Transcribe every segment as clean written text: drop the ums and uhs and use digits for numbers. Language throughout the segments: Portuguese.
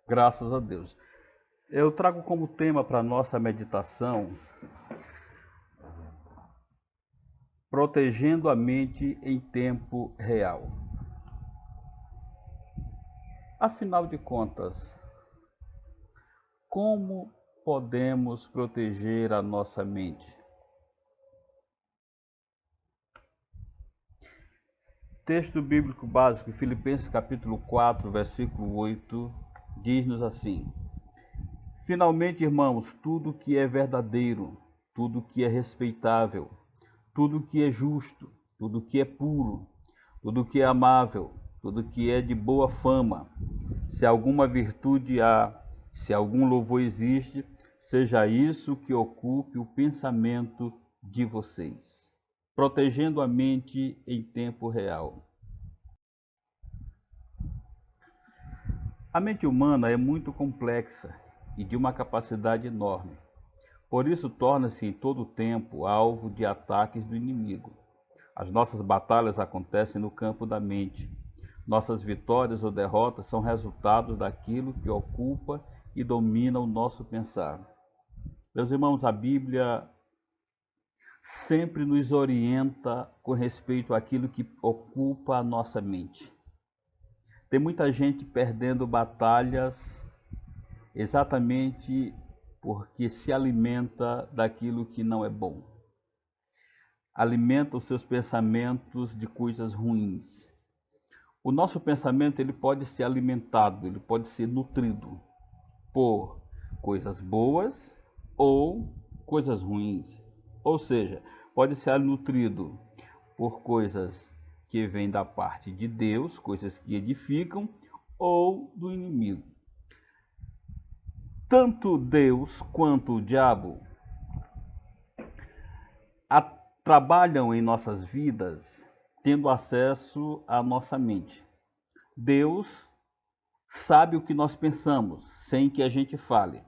Graças a Deus. Eu trago como tema para nossa meditação protegendo a mente em tempo real. Afinal de contas, como podemos proteger a nossa mente? Texto bíblico básico, Filipenses capítulo 4, versículo 8, diz-nos assim: Finalmente, irmãos, tudo que é verdadeiro, tudo que é respeitável, tudo que é justo, tudo que é puro, tudo que é amável, tudo que é de boa fama, se alguma virtude há, se algum louvor existe, seja isso que ocupe o pensamento de vocês. Protegendo a mente em tempo real. A mente humana é muito complexa e de uma capacidade enorme. Por isso, torna-se em todo o tempo alvo de ataques do inimigo. As nossas batalhas acontecem no campo da mente. Nossas vitórias ou derrotas são resultados daquilo que ocupa e domina o nosso pensar. Meus irmãos, a Bíblia sempre nos orienta com respeito àquilo que ocupa a nossa mente. Tem muita gente perdendo batalhas exatamente porque se alimenta daquilo que não é bom. Alimenta os seus pensamentos de coisas ruins. O nosso pensamento ele pode ser alimentado, ele pode ser nutrido por coisas boas ou coisas ruins. Ou seja, pode ser nutrido por coisas que vêm da parte de Deus, coisas que edificam, ou do inimigo. Tanto Deus quanto o diabo trabalham em nossas vidas tendo acesso à nossa mente. Deus sabe o que nós pensamos, sem que a gente fale.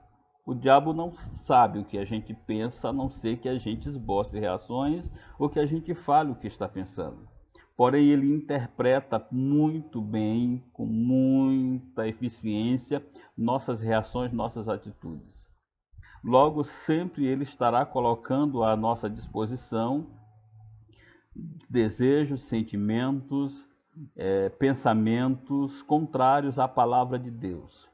O diabo não sabe o que a gente pensa, a não ser que a gente esboce reações ou que a gente fale o que está pensando. Porém, ele interpreta muito bem, com muita eficiência, nossas reações, nossas atitudes. Logo, sempre ele estará colocando à nossa disposição desejos, sentimentos, pensamentos contrários à palavra de Deus.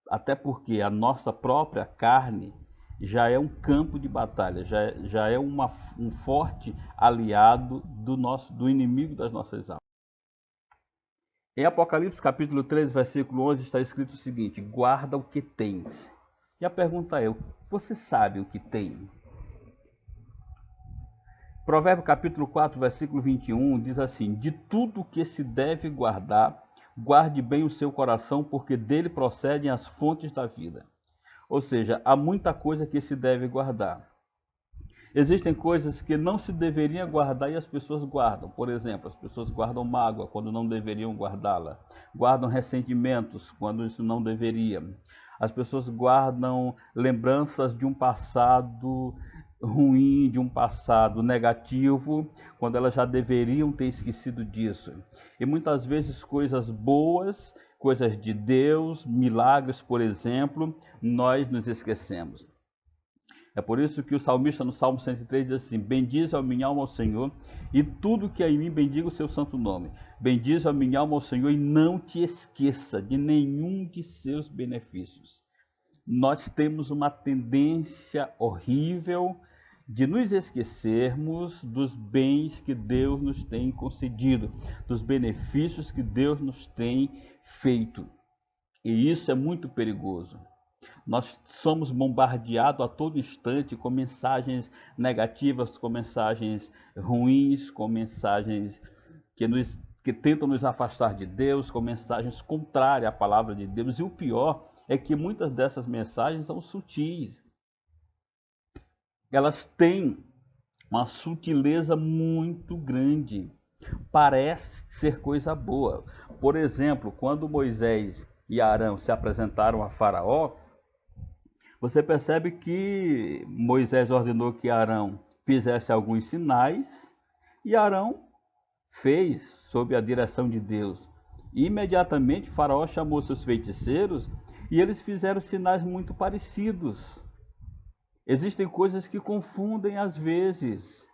Até porque a nossa própria carne já é um campo de batalha, já é um forte aliado do inimigo das nossas almas. Em Apocalipse capítulo 3, versículo 11, está escrito o seguinte: guarda o que tens. E a pergunta é, você sabe o que tem? Provérbio capítulo 4, versículo 21 diz assim: de tudo que se deve guardar, guarde bem o seu coração, porque dele procedem as fontes da vida. Ou seja, há muita coisa que se deve guardar. Existem coisas que não se deveriam guardar e as pessoas guardam. Por exemplo, as pessoas guardam mágoa quando não deveriam guardá-la. Guardam ressentimentos quando isso não deveria. As pessoas guardam lembranças de um passado ruim, de um passado negativo, quando elas já deveriam ter esquecido disso. E muitas vezes coisas boas, coisas de Deus, milagres, por exemplo, nós nos esquecemos. É por isso que o salmista no Salmo 103 diz assim: bendize a minha alma ao Senhor, e tudo que é em mim bendiga o seu santo nome. Bendize a minha alma ao Senhor e não te esqueça de nenhum de seus benefícios. Nós temos uma tendência horrível de nos esquecermos dos bens que Deus nos tem concedido, dos benefícios que Deus nos tem feito. E isso é muito perigoso. Nós somos bombardeados a todo instante com mensagens negativas, com mensagens ruins, com mensagens que tentam nos afastar de Deus, com mensagens contrárias à palavra de Deus. E o pior é que muitas dessas mensagens são sutis. Elas têm uma sutileza muito grande. Parece ser coisa boa. Por exemplo, quando Moisés e Arão se apresentaram a Faraó, você percebe que Moisés ordenou que Arão fizesse alguns sinais e Arão fez sob a direção de Deus. Imediatamente Faraó chamou seus feiticeiros E eles fizeram sinais muito parecidos. Existem coisas que confundem às vezes.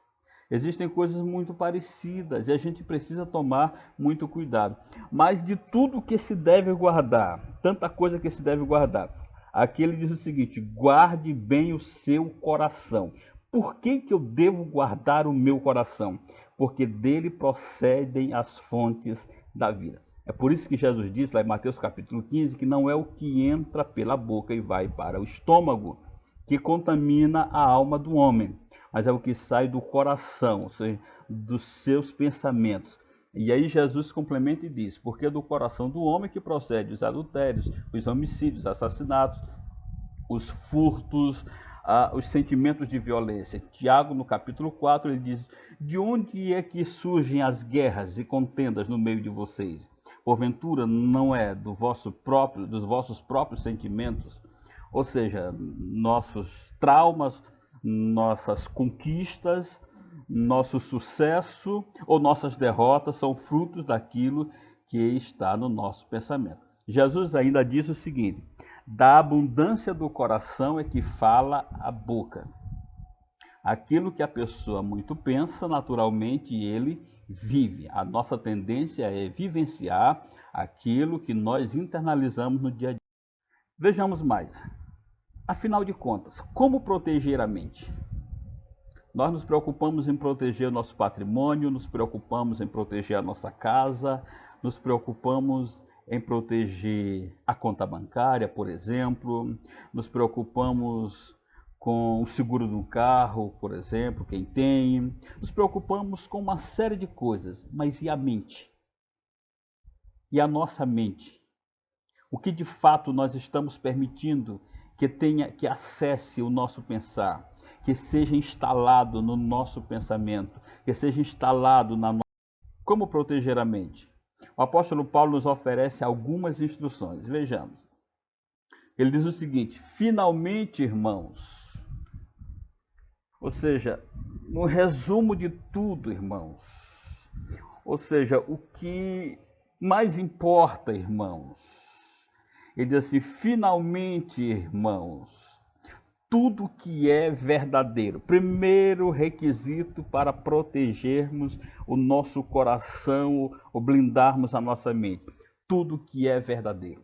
Existem coisas muito parecidas e a gente precisa tomar muito cuidado. Mas de tudo que se deve guardar, tanta coisa que se deve guardar, aqui ele diz o seguinte: guarde bem o seu coração. Por que que eu devo guardar o meu coração? Porque dele procedem as fontes da vida. É por isso que Jesus diz lá em Mateus capítulo 15 que não é o que entra pela boca e vai para o estômago que contamina a alma do homem, mas é o que sai do coração, ou seja, dos seus pensamentos. E aí Jesus complementa e diz: porque do coração do homem que procede os adultérios, os homicídios, os assassinatos, os furtos, os sentimentos de violência. Tiago, no capítulo 4, ele diz: de onde é que surgem as guerras e contendas no meio de vocês? Porventura não é dos vossos próprios sentimentos? Ou seja, nossos traumas, nossas conquistas, nosso sucesso ou nossas derrotas são frutos daquilo que está no nosso pensamento. Jesus ainda diz o seguinte: da abundância do coração é que fala a boca. Aquilo que a pessoa muito pensa, naturalmente ele vive. A nossa tendência é vivenciar aquilo que nós internalizamos no dia a dia. Vejamos mais. Afinal de contas, como proteger a mente? Nós nos preocupamos em proteger o nosso patrimônio, nos preocupamos em proteger a nossa casa, nos preocupamos em proteger a conta bancária, por exemplo, nos preocupamos com o seguro do carro, por exemplo, quem tem, nos preocupamos com uma série de coisas, mas e a mente? E a nossa mente? O que de fato nós estamos permitindo que acesse o nosso pensar, que seja instalado no nosso pensamento, que seja instalado na nossa... Como proteger a mente? O apóstolo Paulo nos oferece algumas instruções. Vejamos. Ele diz o seguinte: finalmente, irmãos, ou seja, no resumo de tudo, irmãos, ou seja, o que mais importa, irmãos, ele diz assim: finalmente, irmãos, tudo que é verdadeiro. Primeiro requisito para protegermos o nosso coração, ou blindarmos a nossa mente. Tudo que é verdadeiro.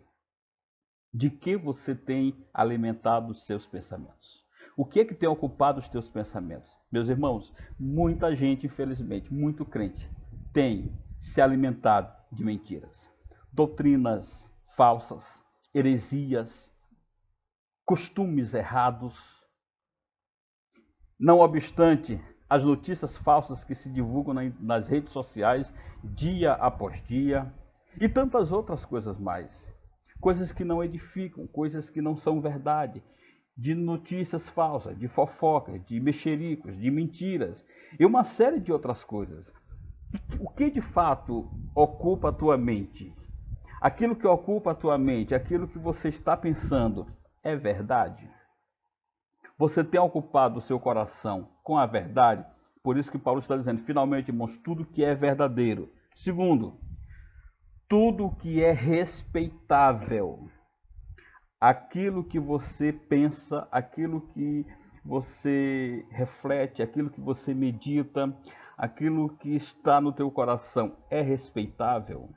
De que você tem alimentado os seus pensamentos? O que é que tem ocupado os teus pensamentos? Meus irmãos, muita gente, infelizmente, muito crente, tem se alimentado de mentiras, doutrinas falsas, heresias, costumes errados. Não obstante, as notícias falsas que se divulgam nas redes sociais dia após dia e tantas outras coisas mais. Coisas que não edificam, coisas que não são verdade, de notícias falsas, de fofoca, de mexericos, de mentiras e uma série de outras coisas. O que de fato ocupa a tua mente? Aquilo que ocupa a tua mente, aquilo que você está pensando, é verdade? Você tem ocupado o seu coração com a verdade? Por isso que Paulo está dizendo: finalmente, irmãos, tudo que é verdadeiro. Segundo, tudo que é respeitável. Aquilo que você pensa, aquilo que você reflete, aquilo que você medita, aquilo que está no teu coração é respeitável?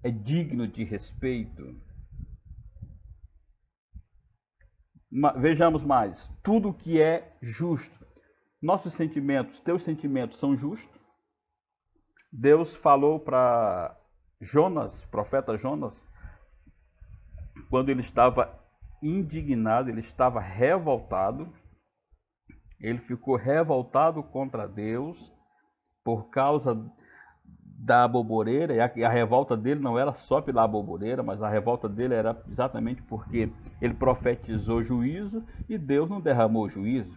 É digno de respeito? Vejamos mais. Tudo que é justo. Nossos sentimentos, teus sentimentos são justos? Deus falou para Jonas, profeta Jonas, quando ele estava indignado, ele estava revoltado, ele ficou revoltado contra Deus por causa da aboboreira, e a revolta dele não era só pela aboboreira, mas a revolta dele era exatamente porque ele profetizou juízo e Deus não derramou juízo.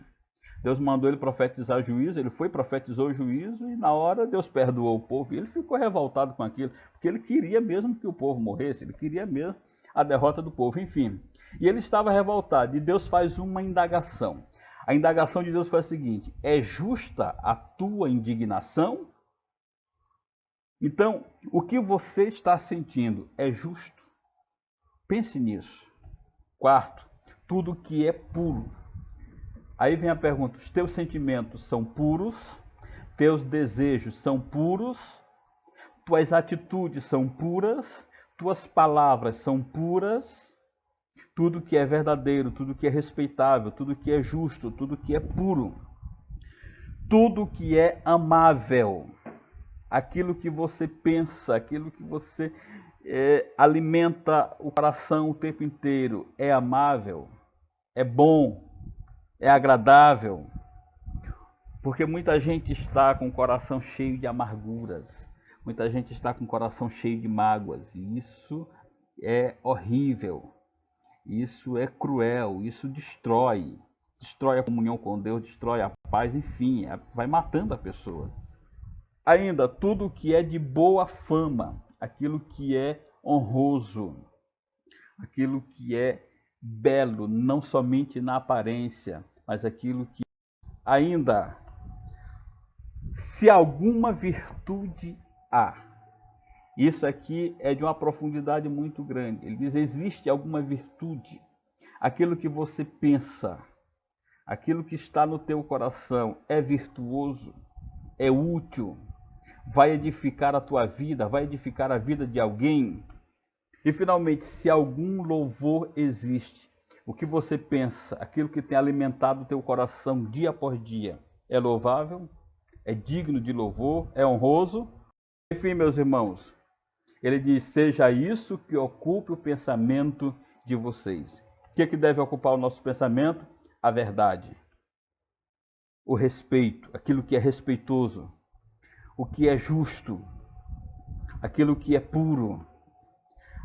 Deus mandou ele profetizar juízo, ele foi, profetizou juízo e na hora Deus perdoou o povo e ele ficou revoltado com aquilo, porque ele queria mesmo que o povo morresse, ele queria mesmo a derrota do povo, enfim. E ele estava revoltado e Deus faz uma indagação. A indagação de Deus foi a seguinte: é justa a tua indignação? Então, o que você está sentindo é justo? Pense nisso. Quarto, tudo que é puro. Aí vem a pergunta: os teus sentimentos são puros? Teus desejos são puros? Tuas atitudes são puras? Tuas palavras são puras? Tudo que é verdadeiro, tudo que é respeitável, tudo que é justo, tudo que é puro, tudo que é amável, aquilo que você pensa, aquilo que você alimenta o coração o tempo inteiro, é amável, é bom, é agradável. Porque muita gente está com o coração cheio de amarguras, muita gente está com o coração cheio de mágoas, e isso é horrível, isso é cruel, isso destrói a comunhão com Deus, destrói a paz, enfim, vai matando a pessoa. Ainda, tudo que é de boa fama, aquilo que é honroso, aquilo que é belo, não somente na aparência, mas aquilo que ainda, se alguma virtude há. Isso aqui é de uma profundidade muito grande. Ele diz: existe alguma virtude, aquilo que você pensa, aquilo que está no teu coração é virtuoso, é útil, vai edificar a tua vida, vai edificar a vida de alguém. E finalmente, se algum louvor existe, o que você pensa, aquilo que tem alimentado o teu coração dia após dia, é louvável, é digno de louvor, é honroso. Enfim, meus irmãos, ele diz: seja isso que ocupe o pensamento de vocês. O que deve ocupar o nosso pensamento? A verdade, o respeito, aquilo que é respeitoso, o que é justo, aquilo que é puro,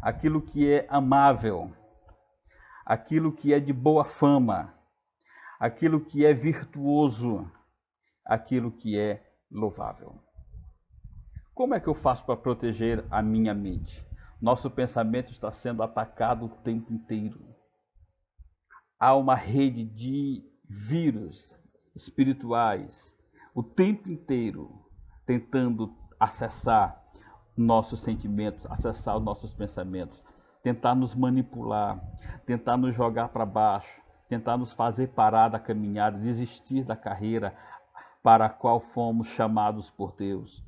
aquilo que é amável, aquilo que é de boa fama, aquilo que é virtuoso, aquilo que é louvável. Como é que eu faço para proteger a minha mente? Nosso pensamento está sendo atacado o tempo inteiro. Há uma rede de vírus espirituais o tempo inteiro tentando acessar nossos sentimentos, acessar os nossos pensamentos, tentar nos manipular, tentar nos jogar para baixo, tentar nos fazer parar da caminhada, desistir da carreira para a qual fomos chamados por Deus.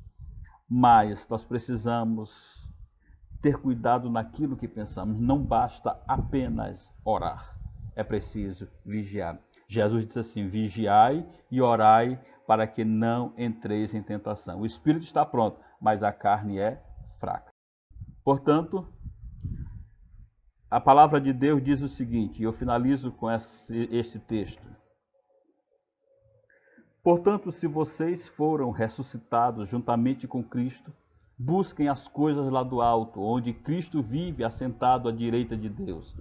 Mas nós precisamos ter cuidado naquilo que pensamos. Não basta apenas orar, é preciso vigiar. Jesus disse assim: vigiai e orai para que não entreis em tentação. O espírito está pronto, mas a carne é fraca. Portanto, a palavra de Deus diz o seguinte, e eu finalizo com esse texto: portanto, se vocês foram ressuscitados juntamente com Cristo, busquem as coisas lá do alto, onde Cristo vive assentado à direita de Deus.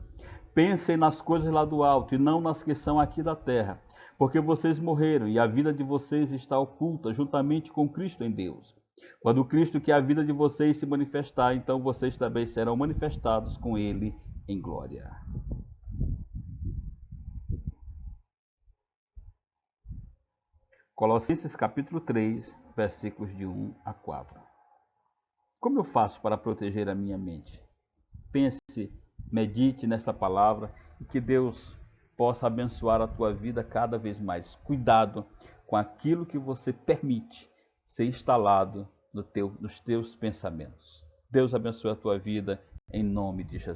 Pensem nas coisas lá do alto e não nas que são aqui da terra, porque vocês morreram e a vida de vocês está oculta juntamente com Cristo em Deus. Quando Cristo, que é a vida de vocês, se manifestar, então vocês também serão manifestados com Ele em glória. Colossenses capítulo 3, versículos de 1 a 4. Como eu faço para proteger a minha mente? Pense, medite nesta palavra e que Deus possa abençoar a tua vida cada vez mais. Cuidado com aquilo que você permite ser instalado nos teus pensamentos. Deus abençoe a tua vida em nome de Jesus.